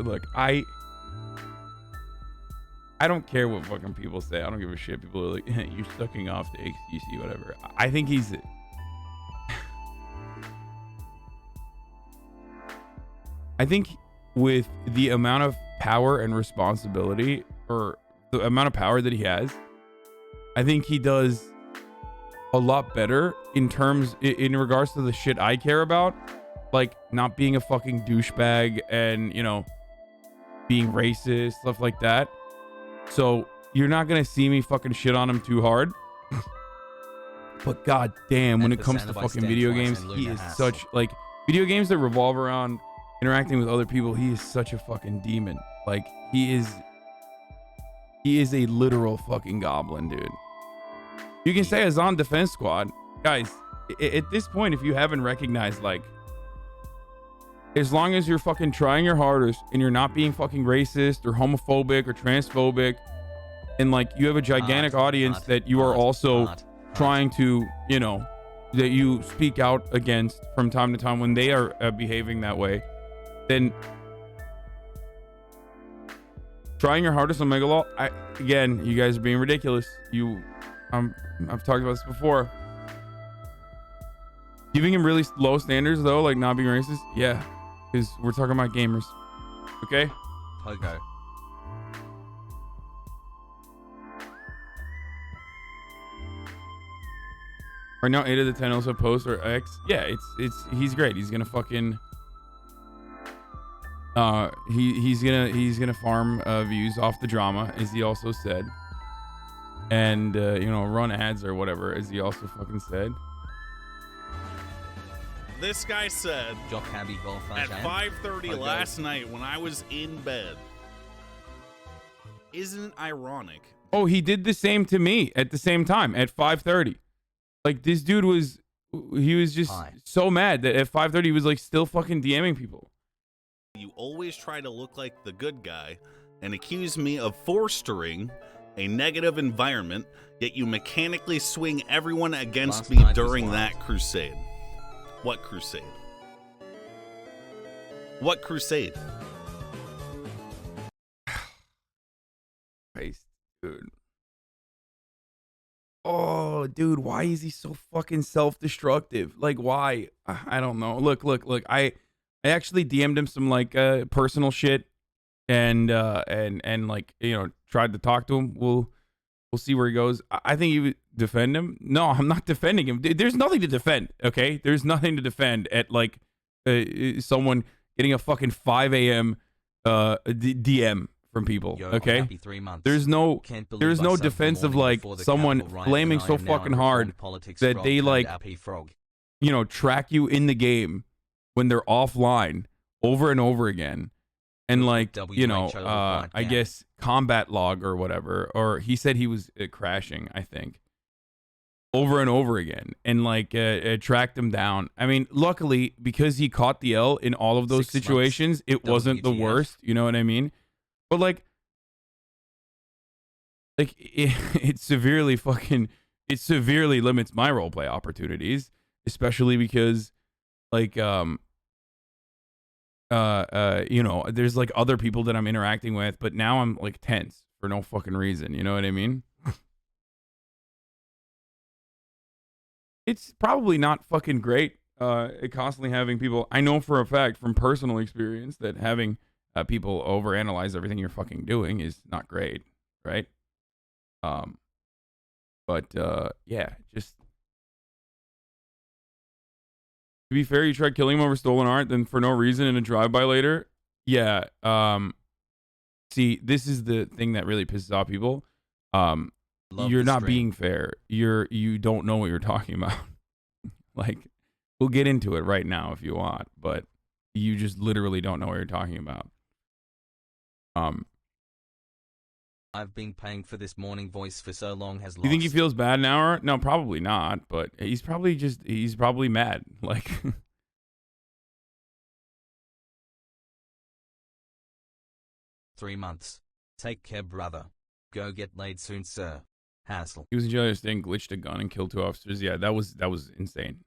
look, I don't care what fucking people say. I don't give a shit. People are like, you're sucking off the XQC, whatever. I think he's. I think with the amount of power and responsibility, or the amount of power that he has, I think he does a lot better in regards to the shit I care about, like not being a fucking douchebag and, you know, being racist, stuff like that. So you're not gonna see me fucking shit on him too hard. But god damn, when it comes to fucking video games, he is such, like, video games that revolve around interacting with other people, he is such a fucking demon. Like, he is a literal fucking goblin, dude. You can say Hassan Defense Squad. Guys, at this point, if you haven't recognized, like, as long as you're fucking trying your hardest and you're not being fucking racist or homophobic or transphobic, and like you have a gigantic audience that you are also trying to, you know, that you speak out against from time to time when they are behaving that way, then trying your hardest on Megalaw. Again, you guys are being ridiculous. I've talked about this before. Giving him really low standards though, like not being racist, yeah. Because we're talking about gamers. Okay? Okay. Right now, 8 of the 10 also post or X. Yeah, he's great. He's gonna fucking he's gonna farm views off the drama, as he also said. And you know, run ads or whatever, as he also fucking said. This guy said at 5:30 last night when I was in bed. Isn't it ironic? Oh, he did the same to me at the same time at 5:30. Like, this dude was just so mad that at 5:30 he was like still fucking DMing people. You always try to look like the good guy and accuse me of fostering a negative environment, yet you mechanically swing everyone against me during that crusade. What crusade? What crusade? Christ, dude. Oh, dude, why is he so fucking self-destructive? Like, why? I don't know. Look. I actually DM'd him some like personal shit, and like, you know, tried to talk to him. We'll see where he goes. I think you would defend him. No, I'm not defending him. There's nothing to defend. Okay, there's nothing to defend at like someone getting a fucking 5 a.m. DM from people. Okay, there's no defense of like someone blaming so fucking hard that they like, you know, track you in the game when they're offline over and over again. And like, you know, I guess combat log or whatever, or he said he was crashing, I think, over and over again, and like tracked him down. I mean, luckily, because he caught the L in all of those situations, it wasn't the worst. You know what I mean? But like it severely limits my roleplay opportunities, especially because like you know, there's like other people that I'm interacting with, but now I'm like tense for no fucking reason. You know what I mean? It's probably not fucking great constantly having people. I know for a fact from personal experience that having people overanalyze everything you're fucking doing is not great, right? But yeah, just to be fair, you tried killing him over stolen art, then for no reason in a drive-by later. Yeah. See, this is the thing that really pisses off people. You're not being fair. You don't know what you're talking about. Like, we'll get into it right now if you want, but you just literally don't know what you're talking about. I've been paying for this morning voice for so long has lost. You think he feels bad now? Or? No, probably not, but he's probably mad. Like, 3 months. Take care, brother. Go get laid soon, sir. Hassle. He was in jail yesterday, glitched a gun and killed 2 officers. Yeah, that was insane.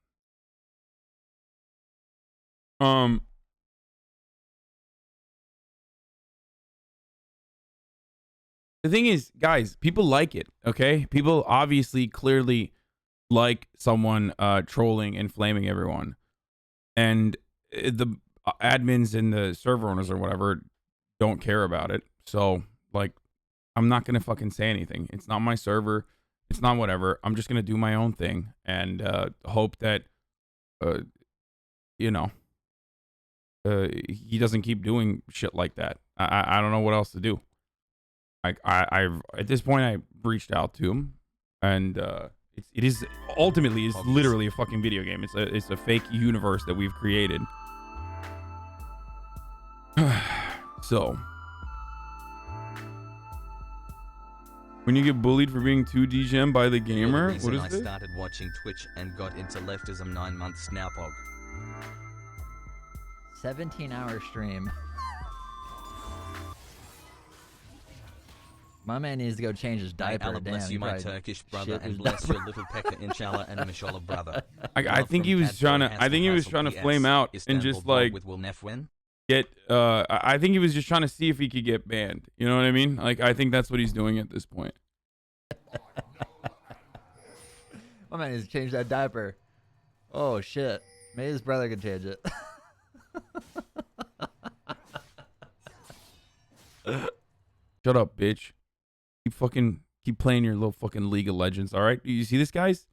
The thing is, guys, people like it. Okay, people obviously clearly like someone trolling and flaming everyone, and the admins and the server owners or whatever don't care about it. So like, I'm not gonna fucking say anything. It's not my server. It's not whatever. I'm just gonna do my own thing and hope that you know he doesn't keep doing shit like that. I don't know what else to do. I've at this point I reached out to him, and it is ultimately is literally a fucking video game. It's a fake universe that we've created. So when you get bullied for being too degen by the gamer, what is I this? started watching Twitch and got into leftism 9 months now, Pog. 17-hour stream. My man needs to go change his May diaper. Allah bless Damn, you, my probably Turkish brother, shit and his bless diaper. your little pecker, inshallah, and mashallah, brother. I think he was trying to. I think he was trying to flame out and just like with Will Nefwen. get. I think he was just trying to see if he could get banned. You know what I mean? Like, I think that's what he's doing at this point. My man needs to change that diaper. Oh shit. Maybe his brother can change it. Shut up, bitch. Keep playing your little fucking League of Legends. All right. You see this, guys?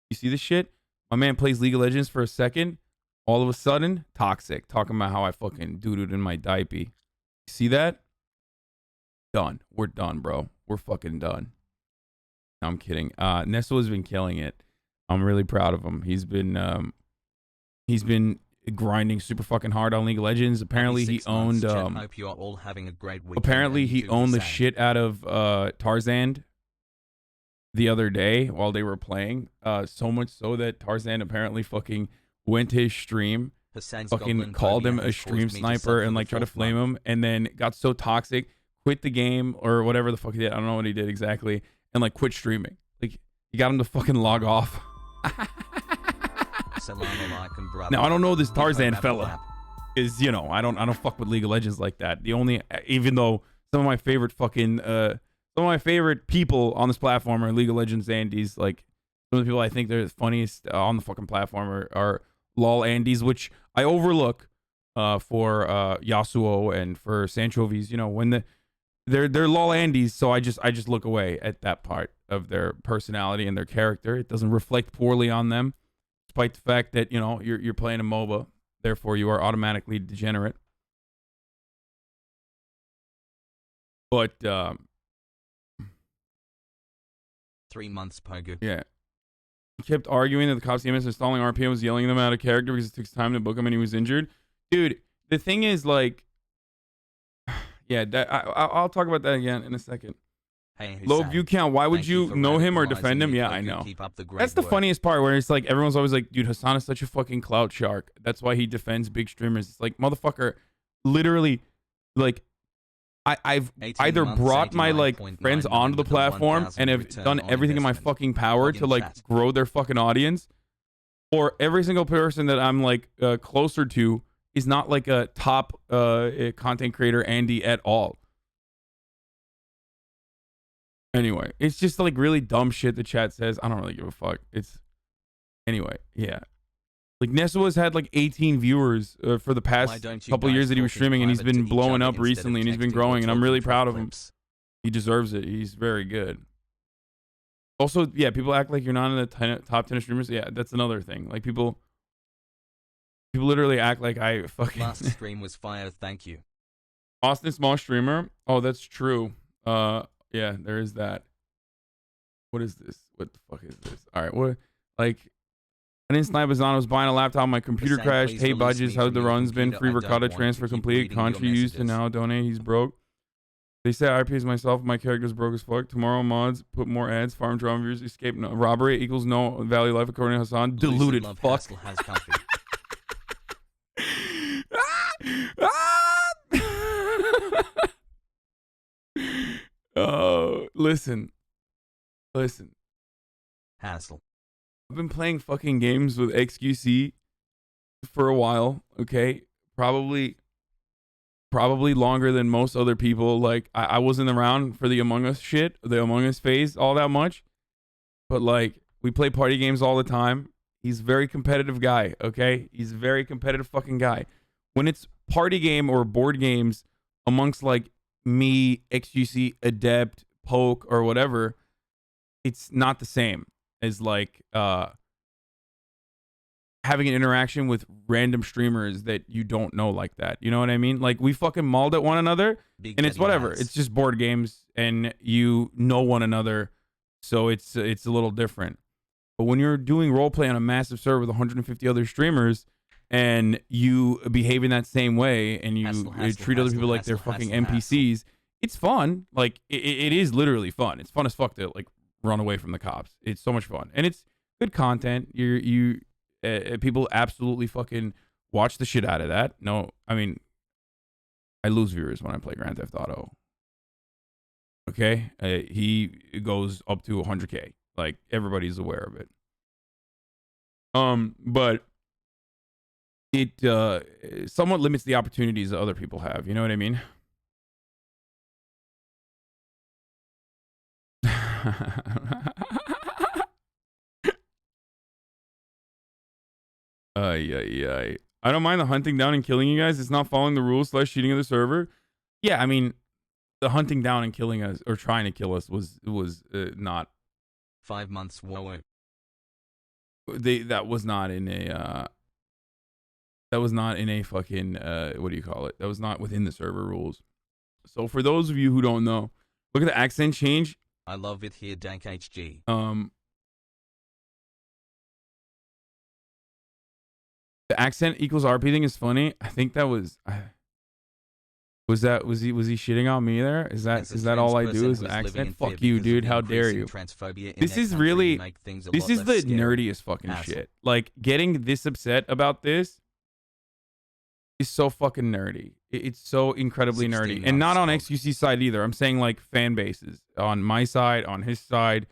You see this shit? My man plays League of Legends for a second. All of a sudden, toxic. Talking about how I fucking doo-dooed in my diaper. You see that? Done. We're done, bro. We're fucking done. No, I'm kidding. Nestle has been killing it. I'm really proud of him. He's been grinding super fucking hard on League of Legends. Apparently he owned hope you are all having a great weekend. apparently he owned the shit out of Tarzan the other day while they were playing. So much so that Tarzan apparently fucking went to his stream, Hassan's fucking called him a stream sniper and like tried to flame him, and then got so toxic, quit the game or whatever the fuck he did. I don't know what he did exactly, and like quit streaming. Like, you got him to fucking log off. Now I don't know this Tarzan fella, is, you know, I don't fuck with League of Legends like that. The only, even though some of my favorite fucking some of my favorite people on this platform are League of Legends Andes. Like, some of the people I think they're the funniest on the fucking platform are LOL Andes, which I overlook for Yasuo and for Sanchovies. You know, when they're LOL Andes, so I just look away at that part of their personality and their character. It doesn't reflect poorly on them, despite the fact that, you know, you're playing a MOBA, therefore you are automatically degenerate. But 3 months, Pogu. yeah, he kept arguing that the cops EMS installing RPM was yelling them out of character because it took time to book him and he was injured. Dude, the thing is, like, yeah, that I'll talk about that again in a second. Hey, Low Hussein, view count. Why would thank you for know him or radicalizing defend him? me, Yeah, Pogu. I know. Keep up the great That's the work. funniest part, where it's like everyone's always like, dude, Hassan is such a fucking clout shark. That's why he defends big streamers. It's like, motherfucker, literally, like, I've 18 either months, brought my like 89.99 friends onto the with the platform 1,000 and have return done on everything in my investment. fucking power Plug to in like chat. grow their fucking audience, or every single person that I'm like closer to is not like a top content creator Andy at all. Anyway, it's just like really dumb shit the chat says. I don't really give a fuck. It's anyway, yeah. Like, Neswa's had like 18 viewers for the Why past don't you couple guys years that he was talk in streaming, and he's private to been each blowing other up instead of recently, and he's been texting or growing, and I'm talking really through proud of him. clips? He deserves it. He's very good. Also, yeah, people act like you're not in the top 10 streamers. Yeah, that's another thing. Like, people literally act like I fucking Last stream was fire, thank you. Austin small streamer. Oh, that's true. Yeah, there is that. What is this? What the fuck is this? All right, what? Like, I didn't snipe Azan. I was buying a laptop. My computer Hassan, crashed. please Hey, release budgets. me How's from the your runs been? computer. Free I don't ricotta want to transfer keep complete. reading your Contra used to messages. now donate. He's broke. They say I pays myself. My character's broke as fuck. Tomorrow mods put more ads. Farm drama viewers escape. No, robbery equals no value life according to Hassan. Loosely Diluted love fuck. Hassel has comfy. Oh, listen. Hassel. I've been playing fucking games with XQC for a while, okay? Probably probably longer than most other people. Like I wasn't around for the Among Us shit, the Among Us phase all that much. But like we play party games all the time. He's a very competitive guy, okay? He's a very competitive fucking guy. When it's party game or board games amongst like me, XQC, Adept, Poke, or whatever, it's not the same as like having an interaction with random streamers that you don't know like that. You know what I mean? Like we fucking mauled at one another and it's whatever. It's just board games and you know one another. So it's a little different. But when you're doing roleplay on a massive server with 150 other streamers and you behave in that same way and you treat other people like they're fucking NPCs, it's fun. Like it is literally fun. It's fun as fuck to like run away from the cops. It's so much fun. And it's good content. People absolutely fucking watch the shit out of that. No, I mean, I lose viewers when I play Grand Theft Auto. Okay? He goes up to 100K. Like, everybody's aware of it. But it somewhat limits the opportunities that other people have. You know what I mean? I don't mind the hunting down and killing you guys. It's not following the rules / cheating of the server. Yeah, I mean, the hunting down and killing us or trying to kill us was not 5 months. Whoa. That was not in a fucking what do you call it? That was not within the server rules. So for those of you who don't know, look at the accent change. I love it here, Dank HG. The accent equals RP thing is funny. I think that was was he shitting on me there? Is that all I do is accent? Fuck you, dude. How dare you? This is really the nerdiest fucking shit. Like getting this upset about this is so fucking nerdy. It's so incredibly nerdy. And not on XQC's side either. I'm saying like fan bases. On my side, on his side.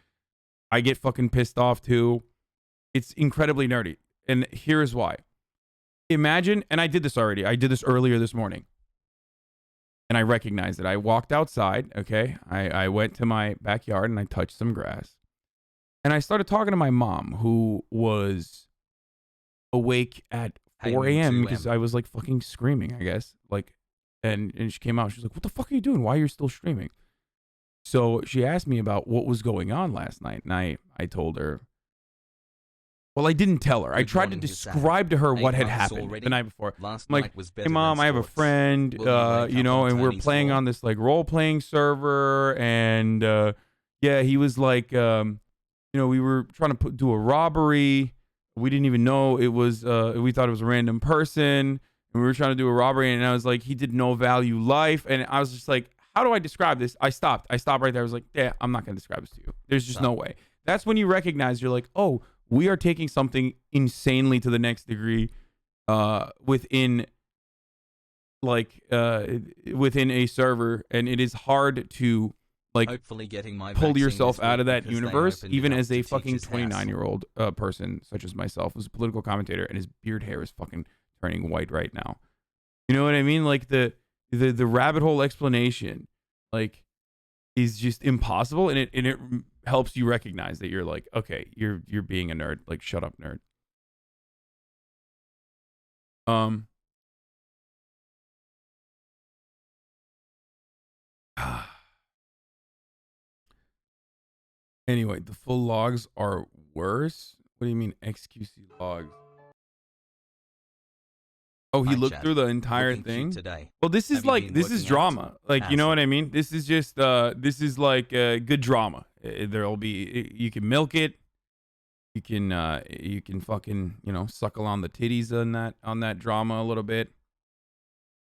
I get fucking pissed off too. It's incredibly nerdy. And here's why. Imagine, and I did this already. I did this earlier this morning. And I recognized it. I walked outside, okay? I went to my backyard and I touched some grass. And I started talking to my mom, who was awake at 4 a.m. because I was like fucking screaming, I guess. Like, and she came out. She was like, "What the fuck are you doing? Why are you still streaming?" So she asked me about what was going on last night. And I told her. Well, I didn't tell her. I tried to describe to her what had happened the night before. I'm like, "Hey, Mom, I have a friend, you know, and we're playing on this like role-playing server, and yeah, he was like, you know, we were trying to do a robbery. We didn't even know it was. We thought it was a random person, and we were trying to do a robbery. And I was like, he did no value life, and I was just like, how do I describe this? I stopped right there. I was like, yeah, I'm not gonna describe this to you. There's just no way. That's when you recognize you're like, oh. We are taking something insanely to the next degree within a server, and it is hard to like hopefully getting my pull yourself out of that universe, even as a fucking 29-year-old person such as myself, who's a political commentator, and his beard hair is fucking turning white right now. You know what I mean? Like the rabbit hole explanation, like, is just impossible, and it helps you recognize that you're like, okay, you're being a nerd. Like, shut up, nerd. Anyway, the full logs are worse. What do you mean XQC logs? Oh, he looked through the entire thing today. Well, this is drama. Like, you know what I mean? This is just this is like good drama. There'll be, you can milk it. You can fucking, you know, suckle on the titties on that drama a little bit.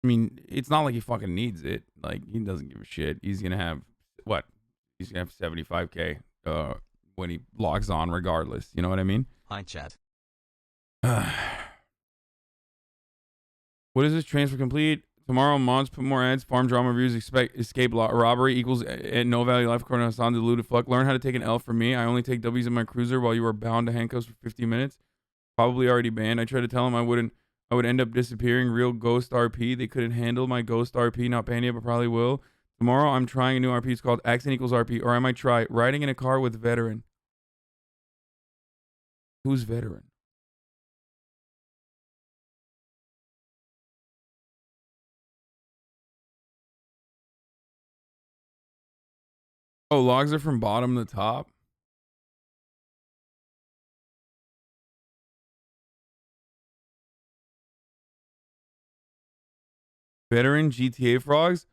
I mean, it's not like he fucking needs it. Like, he doesn't give a shit. He's gonna have what? He's gonna have 75K when he logs on, regardless. You know what I mean? Hi, chat. What is this? Transfer complete. Tomorrow, mods put more ads. Farm drama reviews. Escape robbery equals no value life. According to Hassan, deluded fuck. Learn how to take an L from me. I only take W's in my cruiser while you are bound to handcuffs for 50 minutes. Probably already banned. I tried to tell him I wouldn't I would end up disappearing. Real ghost RP. They couldn't handle my ghost RP. Not Pania, but probably will. Tomorrow, I'm trying a new RP. It's called Accent equals RP. Or I might try riding in a car with veteran. Who's veteran? Oh, logs are from bottom to top. Veteran GTA frogs?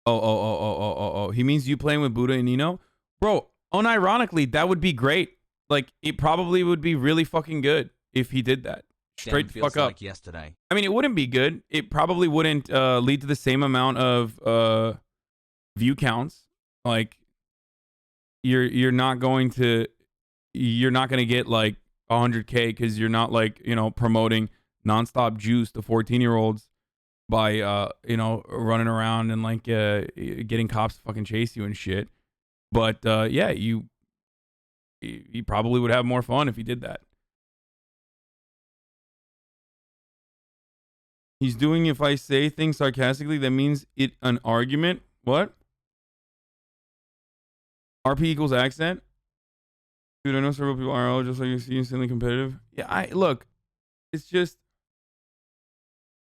Oh. He means you playing with Buddha and Nino? Bro, unironically, that would be great. Like, it probably would be really fucking good if he did that. Straight the fuck up. Like yesterday. I mean, it wouldn't be good. It probably wouldn't lead to the same amount of view counts. Like, you're not going to get like 100K because you're not like, you know, promoting nonstop juice to 14-year-olds by you know, running around and like getting cops to fucking chase you and shit. But yeah, you probably would have more fun if he did that. He's doing if I say things sarcastically, that means it an argument. What? RP equals accent? Dude, I know several people are just like you see instantly competitive. Yeah, I look, it's just,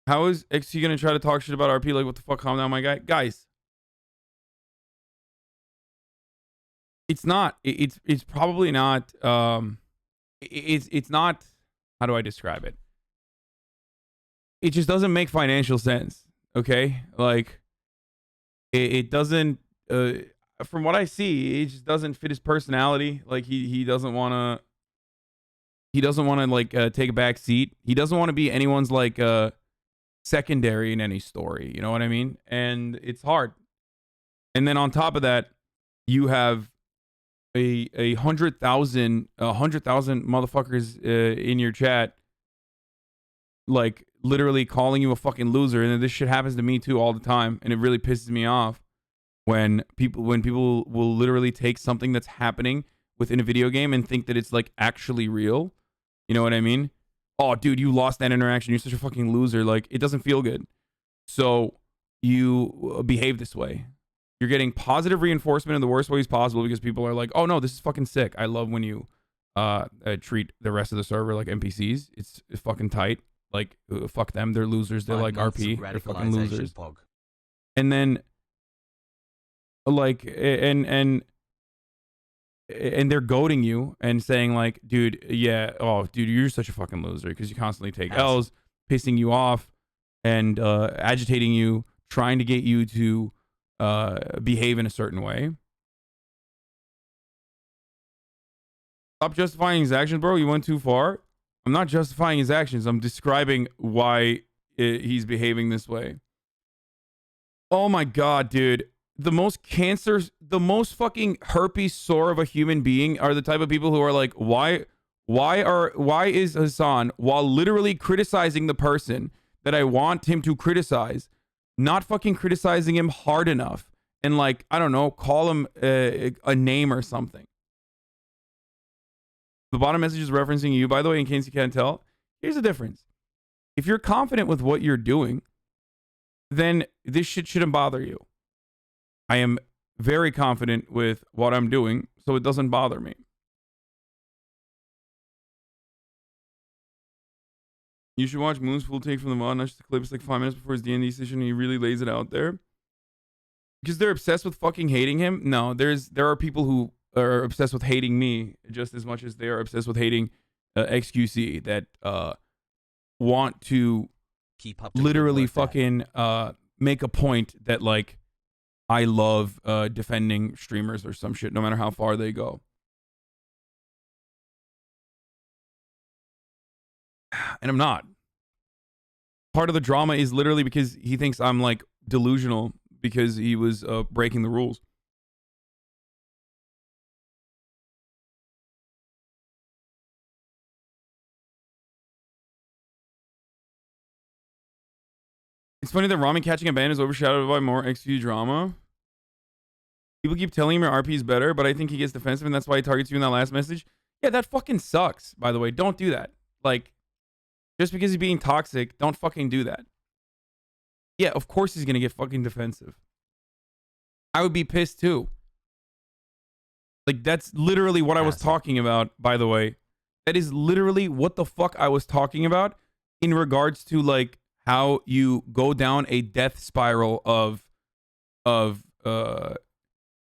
how is XQ gonna try to talk shit about RP? Like, what the fuck? Calm down, my guy. Guys, it's not. It's probably not. It's not. How do I describe it? It just doesn't make financial sense. Okay, like it doesn't. From what I see, it just doesn't fit his personality. Like he doesn't want to. He doesn't want to like take a back seat. He doesn't want to be anyone's like secondary in any story. You know what I mean? And it's hard. And then on top of that, you have a 100,000 motherfuckers in your chat, like literally calling you a fucking loser. And this shit happens to me too all the time, and it really pisses me off when people will literally take something that's happening within a video game and think that it's like actually real. You know what I mean? Oh, dude, you lost that interaction. You're such a fucking loser. Like, it doesn't feel good. So you behave this way. You're getting positive reinforcement in the worst ways possible because people are like, oh no, this is fucking sick. I love when you treat the rest of the server like NPCs. It's fucking tight. Like, fuck them. They're losers. They're like RP. They're fucking losers. Pog. And then, like, and they're goading you and saying like, dude, yeah, oh, dude, you're such a fucking loser because you constantly take L's, pissing you off and agitating you, trying to get you to behave in a certain way. Stop justifying his actions, bro. You went too far. I'm not justifying his actions. I'm describing why he's behaving this way. Oh my God, dude. The most fucking herpes sore of a human being are the type of people who are like, why is Hassan, while literally criticizing the person that I want him to criticize, not fucking criticizing him hard enough and like, I don't know, call him a name or something. The bottom message is referencing you, by the way, in case you can't tell. Here's the difference. If you're confident with what you're doing, then this shit shouldn't bother you. I am very confident with what I'm doing, so it doesn't bother me. You should watch Moon's full take from the mod, not just the clip. It's like 5 minutes before his D&D session, and he really lays it out there. Because they're obsessed with fucking hating him? No, there are people who are obsessed with hating me just as much as they are obsessed with hating XQC that want to keep up literally fucking make a point that like I love defending streamers or some shit, no matter how far they go. And I'm not. Part of the drama is literally because he thinks I'm like delusional because he was breaking the rules. It's funny that ramen catching a ban is overshadowed by more XQ drama. People keep telling him your RP is better, but I think he gets defensive and that's why he targets you in that last message. Yeah, that fucking sucks, by the way. Don't do that. Like, Just because he's being toxic, don't fucking do that. Yeah, of course he's gonna get fucking defensive. I would be pissed too. Like, that's literally what I was talking about, by the way. That is literally what the fuck I was talking about in regards to, like, how you go down a death spiral of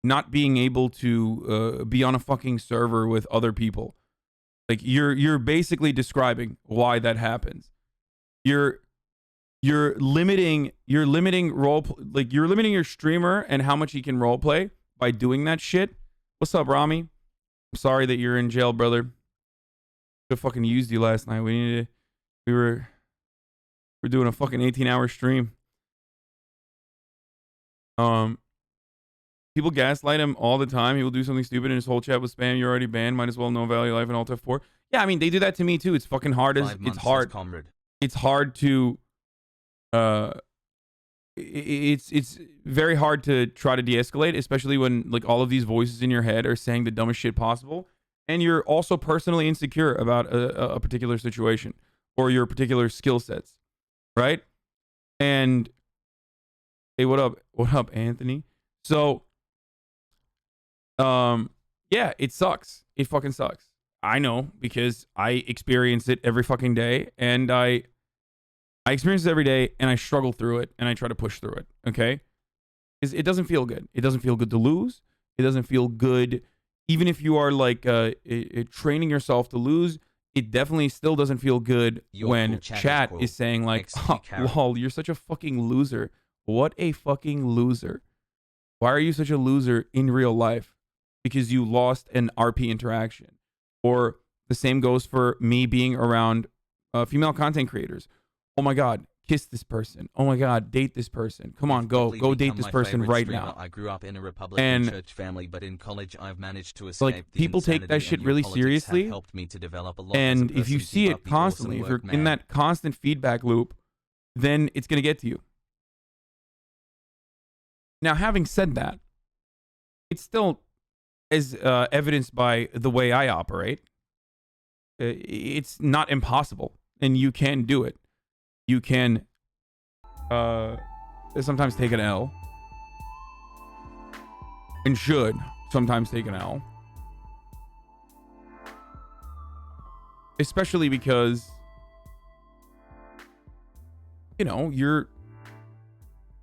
not being able to be on a fucking server with other people. Like, you're basically describing why that happens. You're limiting you're limiting your streamer and how much he can role play by doing that shit. What's up, Rami? I'm sorry that you're in jail, brother. I fucking used you last night. We were doing a fucking 18-hour stream. People gaslight him all the time. He will do something stupid and his whole chat was spam. You're already banned. Might as well know value life and Alt F4. Yeah, I mean, they do that to me too. It's fucking hard. It's hard to it's very hard to try to de-escalate, especially when, like, all of these voices in your head are saying the dumbest shit possible, and you're also personally insecure about a particular situation or your particular skill sets, right? And hey, what up, Anthony? So, yeah, it sucks. It fucking sucks. I know, because I experience it every fucking day, and I experience it every day, and I struggle through it, and I try to push through it, okay? Because it doesn't feel good. It doesn't feel good to lose. It doesn't feel good, even if you are, like, training yourself to lose. It definitely still doesn't feel good when chat is saying, like, oh, lol, you're such a fucking loser. What a fucking loser. Why are you such a loser in real life? Because you lost an RP interaction. Or the same goes for me being around female content creators. Oh my God, kiss this person. Oh my God, date this person. Come on, go date this person right now. I grew up in a Republican church family, but in college I've managed to escape. Like, people take that shit really seriously. Helped me to develop a lot and if you see it constantly, if you're in that constant feedback loop, then it's gonna get to you. Now, having said that, it's still, as evidenced by the way I operate, it's not impossible, and you can do it. You can sometimes take an L, and should sometimes take an L, especially because, you know, you're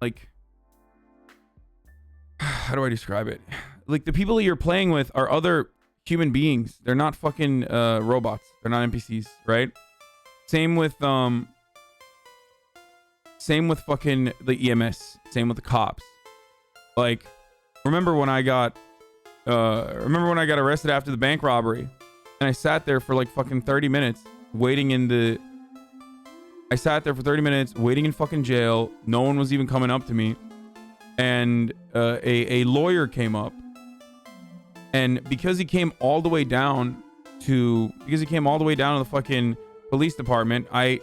like, how do I describe it? Like, the people that you're playing with are other human beings. They're not fucking robots. They're not NPCs, right? Same with fucking the EMS. Same with the cops. Like, remember when I got arrested after the bank robbery, and I sat there for like fucking 30 minutes waiting in fucking jail. No one was even coming up to me. And a lawyer came up, and because he came all the way down to the fucking police department, I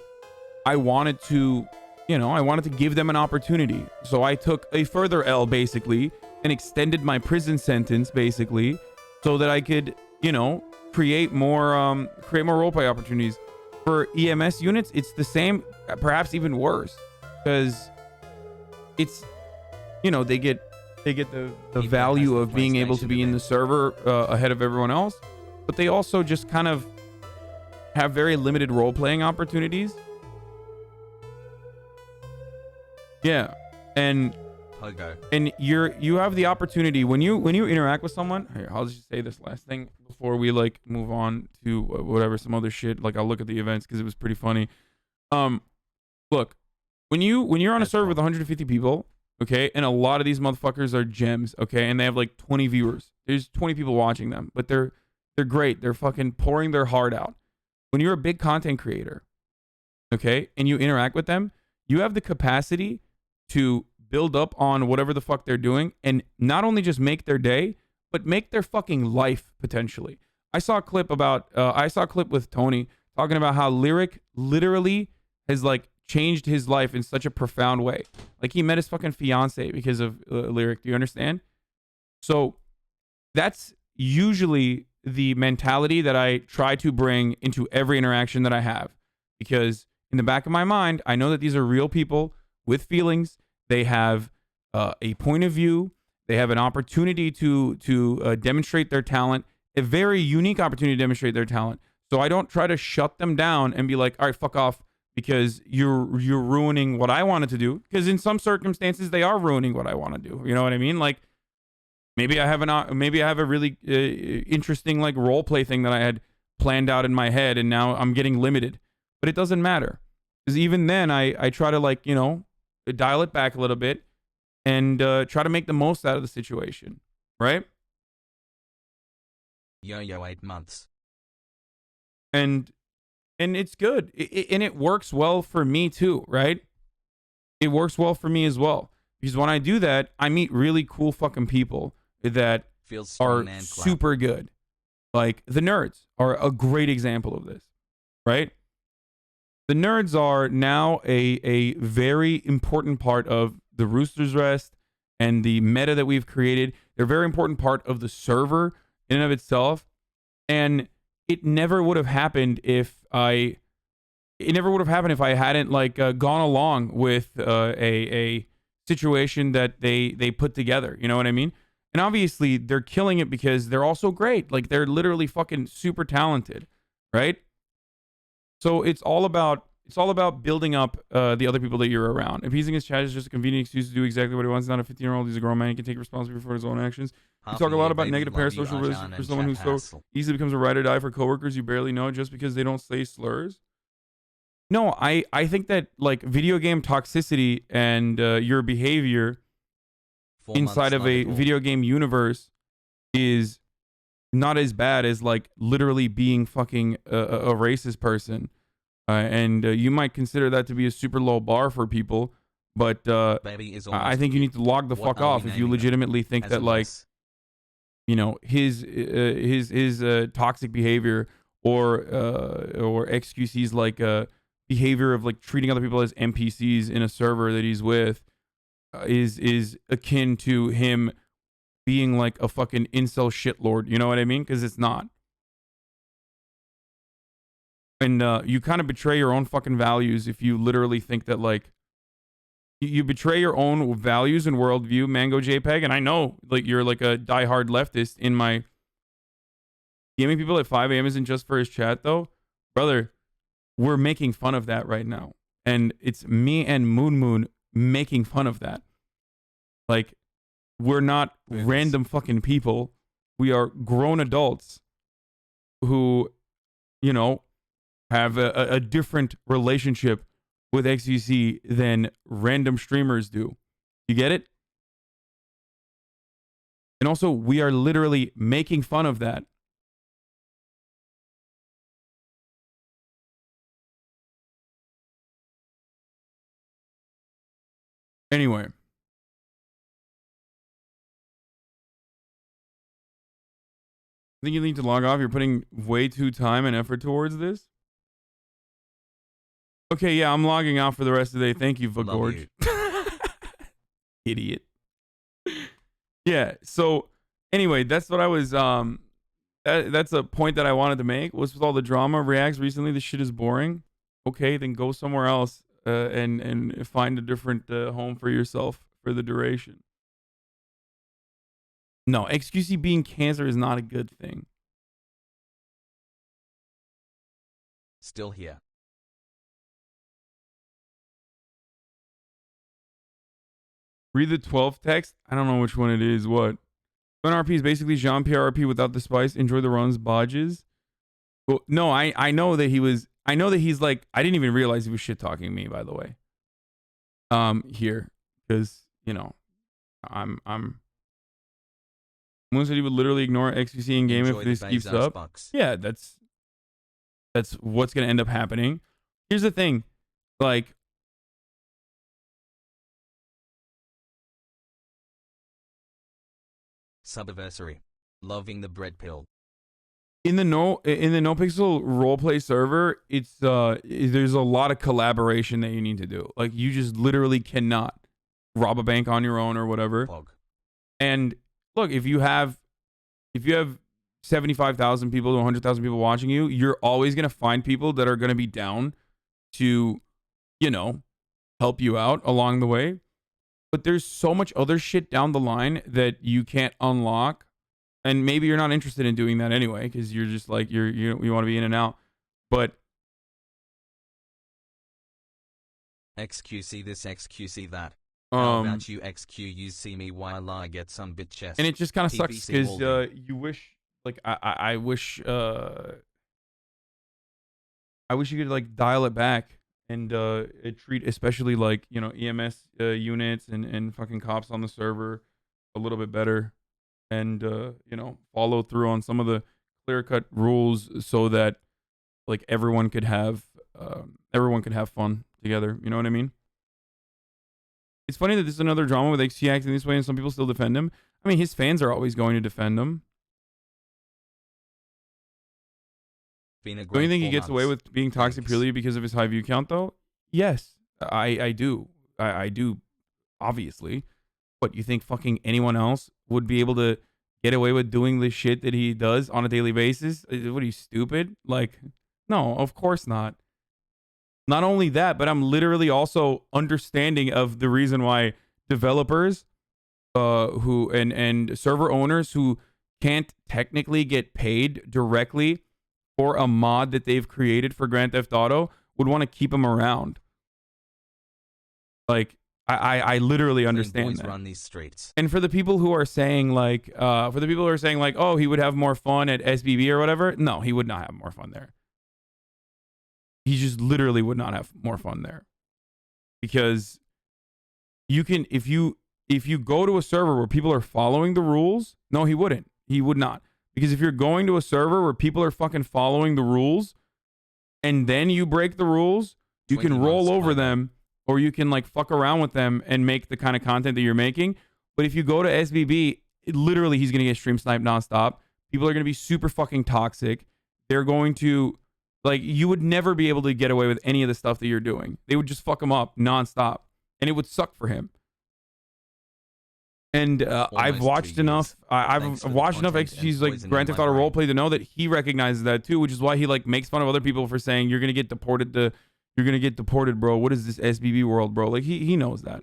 wanted to, you know, I wanted to give them an opportunity. So I took a further L, basically, and extended my prison sentence, basically, so that I could, you know, create more roleplay opportunities. For EMS units, it's the same, perhaps even worse, because it's, you know, they get the value of being able to be in the server ahead of everyone else, but they also just kind of have very limited role-playing opportunities. Yeah, and you have the opportunity when you interact with someone. Here, I'll just say this last thing before we like move on to whatever, some other shit. Like, I'll look at the events because it was pretty funny. Look, when you're on a server with 150 people, okay, and a lot of these motherfuckers are gems, okay, and they have like 20 viewers. There's 20 people watching them, but they're great. They're fucking pouring their heart out. When you're a big content creator, okay, and you interact with them, you have the capacity to build up on whatever the fuck they're doing, and not only just make their day, but make their fucking life, potentially. I saw a clip with Tony talking about how Lyric literally has like changed his life in such a profound way. Like, he met his fucking fiance because of Lyric. Do you understand? So that's usually the mentality that I try to bring into every interaction that I have, because in the back of my mind, I know that these are real people with feelings. They have a point of view. They have an opportunity to demonstrate their talent, a very unique opportunity to demonstrate their talent. So I don't try to shut them down and be like, all right, fuck off, because you're ruining what I wanted to do. Because in some circumstances, they are ruining what I want to do. You know what I mean? Like, maybe I have a really interesting like role play thing that I had planned out in my head, and now I'm getting limited. But it doesn't matter, because even then I try to, like, you know, dial it back a little bit and try to make the most out of the situation, right? Yo, 8 months. And it's good, and it works well for me too, right? It works well for me as well, because when I do that, I meet really cool fucking people that Feels are strong and super good. Like the nerds are a great example of this, right? The nerds are now a very important part of the Rooster's Rest and the meta that we've created. They're a very important part of the server in and of itself. And it never would have happened if I hadn't like gone along with a situation that they put together. You know what I mean? And obviously they're killing it because they're also great. Like, they're literally fucking super talented, right? So it's all about building up the other people that you're around. Appeasing his chat is just a convenient excuse to do exactly what he wants. He's not a 15-year-old. He's a grown man. He can take responsibility for his own actions. You talk a lot about negative parasocial relationships for someone who so easily becomes a ride or die for coworkers you barely know just because they don't say slurs. No, I think that, like, video game toxicity and your behavior inside of a video game universe is not as bad as, like, literally being fucking a racist person. And you might consider that to be a super low bar for people, but I think you need to log the fuck off if you legitimately think that, like, you know, his toxic behavior or XQC's like behavior of like treating other people as NPCs in a server that he's with is akin to him being like a fucking incel shitlord. You know what I mean? Because it's not. And you kind of betray your own fucking values if you literally think that, like, you betray your own values and worldview, Mango JPEG. And I know, like, you're like a diehard leftist. In my gaming people at 5 a.m. isn't just for his chat, though. Brother, we're making fun of that right now. And it's me and Moon making fun of that. Like, we're not random fucking people. We are grown adults who, you know, have a different relationship with XQC than random streamers do. You get it? And also, we are literally making fun of that. Anyway. I think you need to log off. You're putting way too time and effort towards this. Okay, yeah, I'm logging out for the rest of the day. Thank you, Vagorge. Idiot. Yeah, so anyway, that's what I was that's a point that I wanted to make. Was with all the drama reacts recently, this shit is boring. Okay, then go somewhere else and find a different home for yourself for the duration. No, XQC being cancer is not a good thing. Still here. Read the 12th text. I don't know which one it is. What? Fun RP is basically Jean-Pierre RP without the spice. Enjoy the runs, bodges. Well, no, I know that he was. I know that he's like. I didn't even realize he was shit talking me. By the way. Here, because you know, I'm. Moon said he would literally ignore XQC in game if this keeps up. Bucks. Yeah, that's what's gonna end up happening. Here's the thing, like. Subversary. Loving the bread pill. In the no pixel roleplay server, it's there's a lot of collaboration that you need to do. Like, you just literally cannot rob a bank on your own or whatever. Pog. And look, if you have 75,000 people to 100,000 people watching you, you're always gonna find people that are gonna be down to you know, help you out along the way. But there's so much other shit down the line that you can't unlock. And maybe you're not interested in doing that anyway, because you're just like, you want to be in and out. But XQC this, XQC that. How about you XQ, you see me while I get some bitch chest. and it just kind of sucks TBC because Walden. you wish, like, I wish you could like dial it back and treat especially like, you know, EMS units and fucking cops on the server a little bit better, and you know, follow through on some of the clear cut rules so that like everyone could have fun together. You know what I mean? It's funny that this is another drama with XT acting this way and some people still defend him. I mean, his fans are always going to defend him. Been a Don't you great think he 4 gets away months. with being toxic Thanks. purely because of his high view count, though? Yes, I do. I do, obviously. What, you think fucking anyone else would be able to get away with doing the shit that he does on a daily basis? What, are you, stupid? Like, no, of course not. Not only that, but I'm literally also understanding of the reason why developers who and server owners who can't technically get paid directly for a mod that they've created for Grand Theft Auto would want to keep him around. Like, I literally Clean understand boys that. run these streets. And for the people who are saying like, oh, he would have more fun at SBB or whatever, no, he would not have more fun there. He just literally would not have more fun there, because you can, if you go to a server where people are following the rules, no, he wouldn't. He would not. Because if you're going to a server where people are fucking following the rules and then you break the rules, you can 20 roll months over later. them, or you can like fuck around with them and make the kind of content that you're making. But if you go to SBB, literally he's going to get stream sniped nonstop. People are going to be super fucking toxic. They're going to, like, you would never be able to get away with any of the stuff that you're doing. They would just fuck him up nonstop, and it would suck for him. And I've Almost watched 2 enough. years. I've Thanks for the watched enough content and XQC's like poison Grand in Theft my Auto brain. roleplay to know that he recognizes that too, which is why he like makes fun of other people for saying you're gonna get deported bro. What is this SBB world, bro? Like he knows that.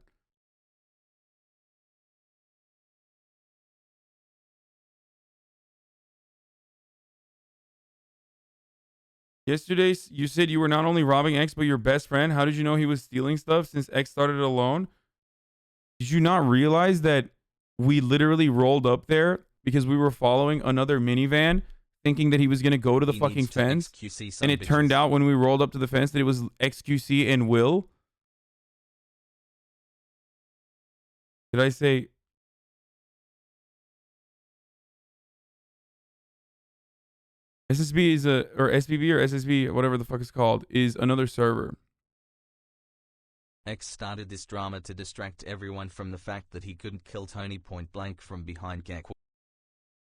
Yesterday, you said you were not only robbing X, but your best friend. How did you know he was stealing stuff since X started it alone? Did you not realize that we literally rolled up there because we were following another minivan, thinking that he was going to go to the He fucking needs to fence? XQC some And it turned bitches. out when we rolled up to the fence that it was XQC and Will. Did I say... SSB is or SBB or SSB, whatever the fuck it's called, is another server. X started this drama to distract everyone from the fact that he couldn't kill Tony point blank from behind Gek.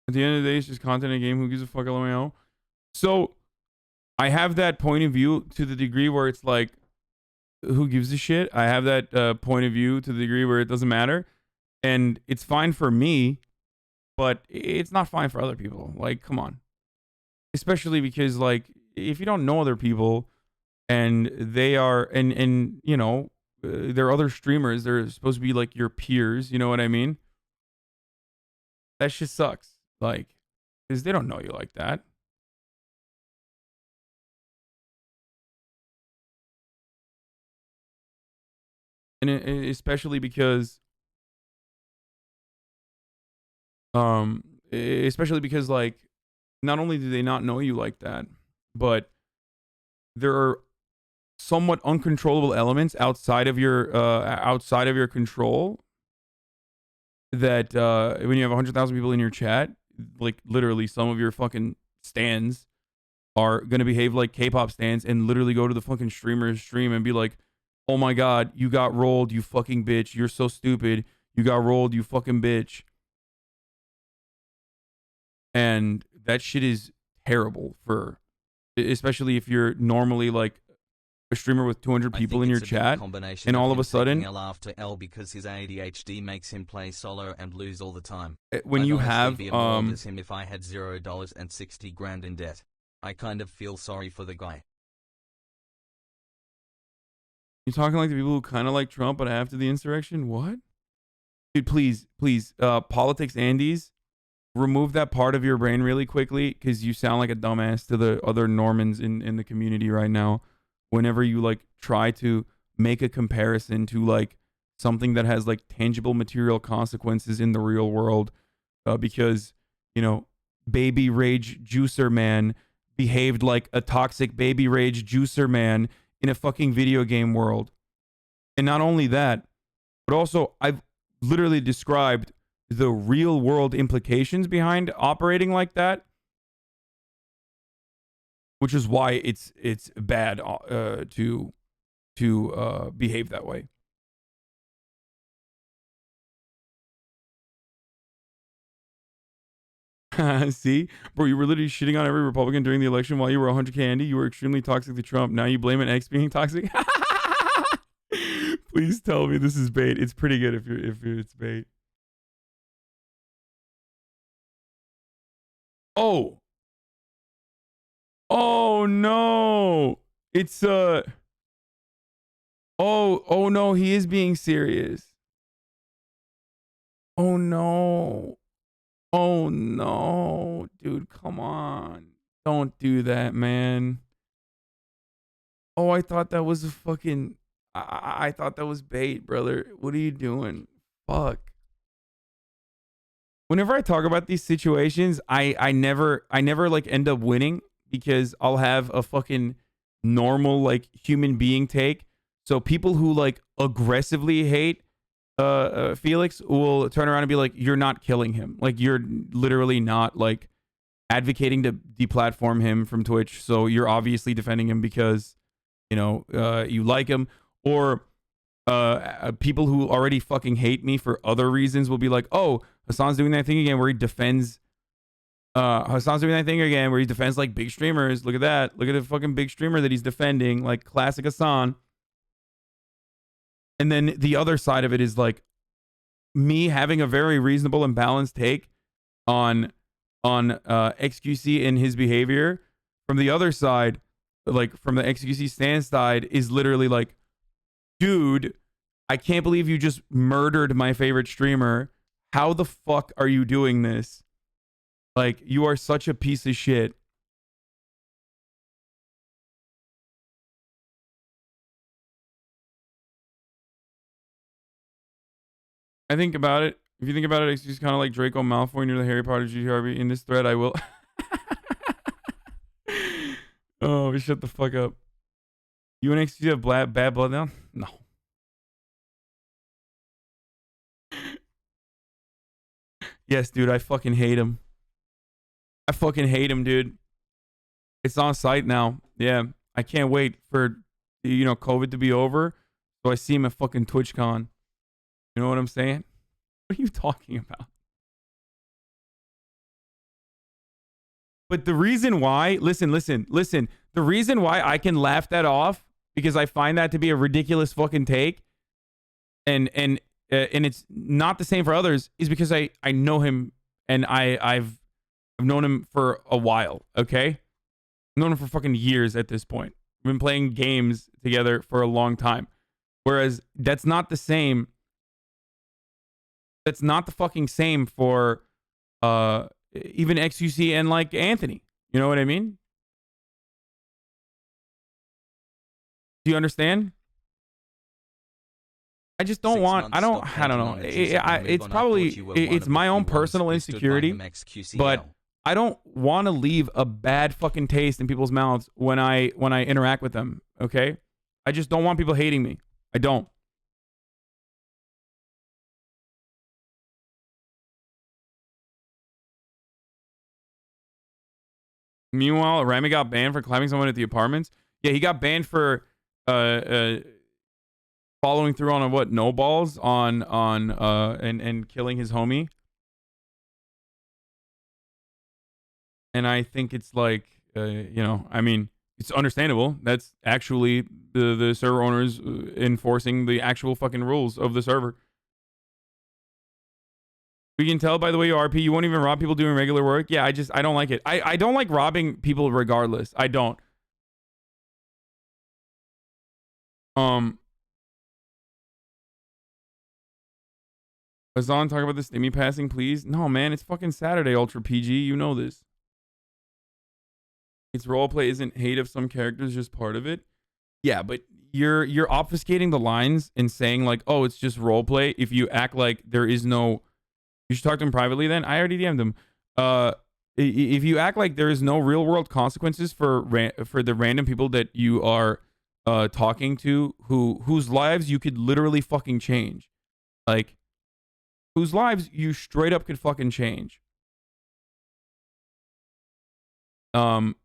At the end of the day, it's just content in a game. Who gives a fuck, LMAO? So, I have that point of view to the degree where it's like, who gives a shit? I have that point of view to the degree where it doesn't matter. And it's fine for me, but it's not fine for other people. Like, come on. Especially because, like, if you don't know other people and they are, and you know, they're other streamers, they're supposed to be like your peers, you know what I mean? That shit sucks. Like, because they don't know you like that. And especially because, like, not only do they not know you like that, but there are somewhat uncontrollable elements outside of your control that when you have 100,000 people in your chat, like literally some of your fucking stands are gonna behave like K-pop stands and literally go to the fucking streamer's stream and be like, "Oh my god, you got rolled, you fucking bitch. You're so stupid. You got rolled, you fucking bitch." And that shit is terrible for, especially if you're normally like a streamer with 200 people in your chat, and all of a sudden, L after L because his ADHD makes him play solo and lose all the time. when I'd you honestly have be annoyed as him if I had $0 and 60 grand in debt. I kind of feel sorry for the guy. You're talking like the people who kind of like Trump, but after the insurrection, what? Dude, please, politics Andes, remove that part of your brain really quickly because you sound like a dumbass to the other Normans in the community right now. Whenever you like try to make a comparison to like something that has like tangible material consequences in the real world, because you know, baby rage juicer man behaved like a toxic baby rage juicer man in a fucking video game world. And not only that, but also I've literally described the real world implications behind operating like that, which is why it's bad to behave that way. See, bro, you were literally shitting on every Republican during the election while you were 100K Andy. You were extremely toxic to Trump. Now you blame an ex being toxic. Please tell me this is bait. It's pretty good if it's bait. Oh. Oh no. It's oh no, he is being serious. Oh no. Oh no, dude, come on. Don't do that, man. Oh, I thought that was a fucking I thought that was bait, brother. What are you doing? Fuck. Whenever I talk about these situations, I never like end up winning because I'll have a fucking normal like human being take. So people who like aggressively hate Felix will turn around and be like, you're not killing him. Like you're literally not like advocating to deplatform him from Twitch. So you're obviously defending him because, you know, you like him. Or people who already fucking hate me for other reasons will be like, oh, Hassan's doing that thing again where he defends Hassan's doing that thing again where he defends like big streamers. Look at that. Look at the fucking big streamer that he's defending, like classic Hassan. And then the other side of it is like me having a very reasonable and balanced take on XQC and his behavior. From the other side, like from the XQC stand side, is literally like, dude, I can't believe you just murdered my favorite streamer. How the fuck are you doing this? Like, you are such a piece of shit. I think about it. If you think about it, it's just kind of like Draco Malfoy near the Harry Potter GTRP. In this thread, I will. Oh, shut the fuck up. You and XQC have bad blood now? No. Yes, dude, I fucking hate him. I fucking hate him, dude. It's on site now. Yeah, I can't wait for, you know, COVID to be over so I see him at fucking TwitchCon. You know what I'm saying? What are you talking about? But the reason why, listen. The reason why I can laugh that off, because I find that to be a ridiculous fucking take, and it's not the same for others, is because I know him and I've known him for a while. Okay, I've known him for fucking years at this point. We've been playing games together for a long time. Whereas that's not the same. That's not the fucking same for even XQC and like Anthony. You know what I mean? Do you understand? I just don't want. I don't know. It's probably it's my own personal insecurity, but I don't want to leave a bad fucking taste in people's mouths when I interact with them. Okay, I just don't want people hating me. I don't. Meanwhile, Rami got banned for clapping someone at the apartments. Yeah, he got banned for following through on what, no balls on and killing his homie. And I think it's like you know, I mean, it's understandable. That's actually the server owners enforcing the actual fucking rules of the server. We can tell by the way you RP, you won't even rob people doing regular work. Yeah, I don't like it. I don't like robbing people regardless. I don't. Hassan, talk about the stimmy passing, please. No, man, it's fucking Saturday, Ultra PG. You know this. It's roleplay, isn't hate of some characters just part of it? Yeah, but you're obfuscating the lines and saying like, oh, it's just roleplay. If you act like there is no, you should talk to him privately. Then I already DM'd him. If you act like there is no real world consequences for the random people that you are talking to, whose lives you could literally fucking change, like whose lives you straight up could fucking change, then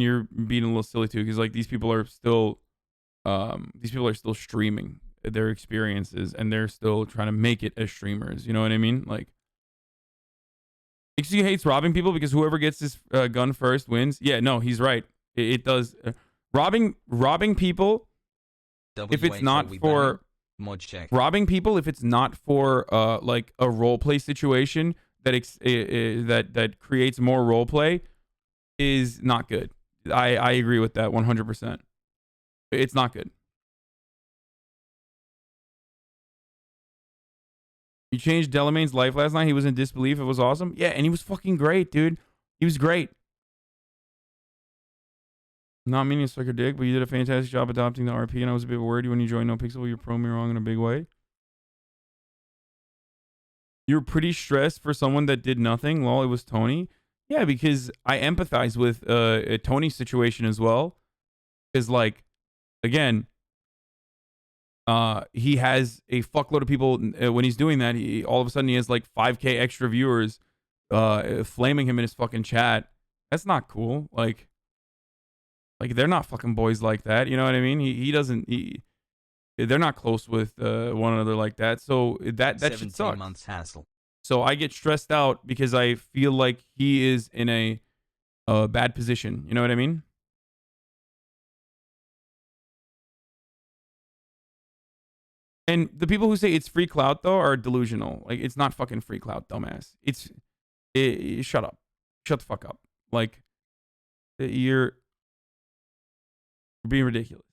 you're being a little silly too, because like these people are still streaming their experiences and they're still trying to make it as streamers. You know what I mean? Like, XQC hates robbing people because whoever gets this gun first wins. Yeah, no, he's right. It does. Robbing people, if it's not for robbing people, if it's not for like a role play situation that creates more role play, is not good. I agree with that 100%. It's not good. You changed Delamain's life last night. He was in disbelief. It was awesome. Yeah, and he was fucking great, dude. He was great. Not meaning to suck a dick, but you did a fantastic job adopting the RP, and I was a bit worried when you joined No Pixel. You're pro me wrong in a big way. You're pretty stressed for someone that did nothing. Lol, it was Tony. Yeah, because I empathize with Tony's situation as well. Because, like, again, he has a fuckload of people. When he's doing that, all of a sudden he has like 5K extra viewers flaming him in his fucking chat. That's not cool. Like they're not fucking boys like that. You know what I mean? He doesn't. They're not close with one another like that. So that shit sucks. Months hassle. So I get stressed out because I feel like he is in a bad position. You know what I mean? And the people who say it's free clout though are delusional. Like, it's not fucking free clout, dumbass. Shut up. Shut the fuck up. Like, you're being ridiculous.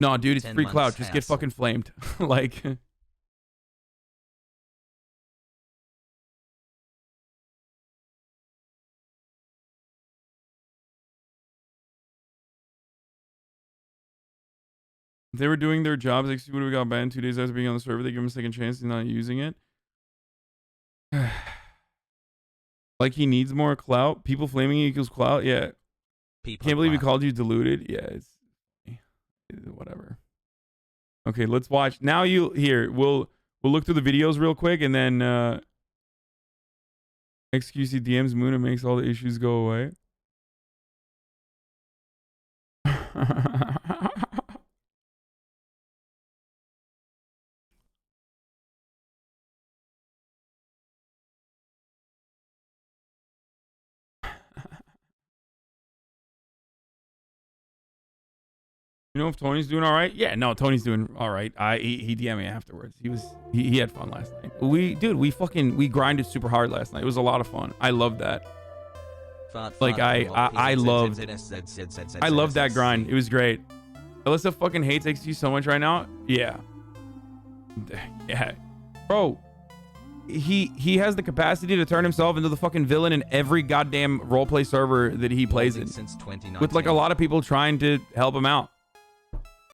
No, dude, it's free clout. Just get fucking flamed. Like, if they were doing their jobs, XQC would have got banned 2 days after being on the server. They give him a second chance. He's not using it. Like, he needs more clout. People flaming equals clout. Yeah. Can't believe he called you deluded. Yeah, it's whatever. Okay, let's watch. Now we'll look through the videos real quick, and then XQC DMs Moon and makes all the issues go away. You know if Tony's doing all right? Yeah, no, Tony's doing all right. He DM'd me afterwards. He had fun last night. We grinded super hard last night. It was a lot of fun. I loved that. Like I loved that grind. It was great. Alyssa fucking hates XQ so much right now. Yeah. Yeah. Bro, he has the capacity to turn himself into the fucking villain in every goddamn roleplay server that he plays in. With like a lot of people trying to help him out.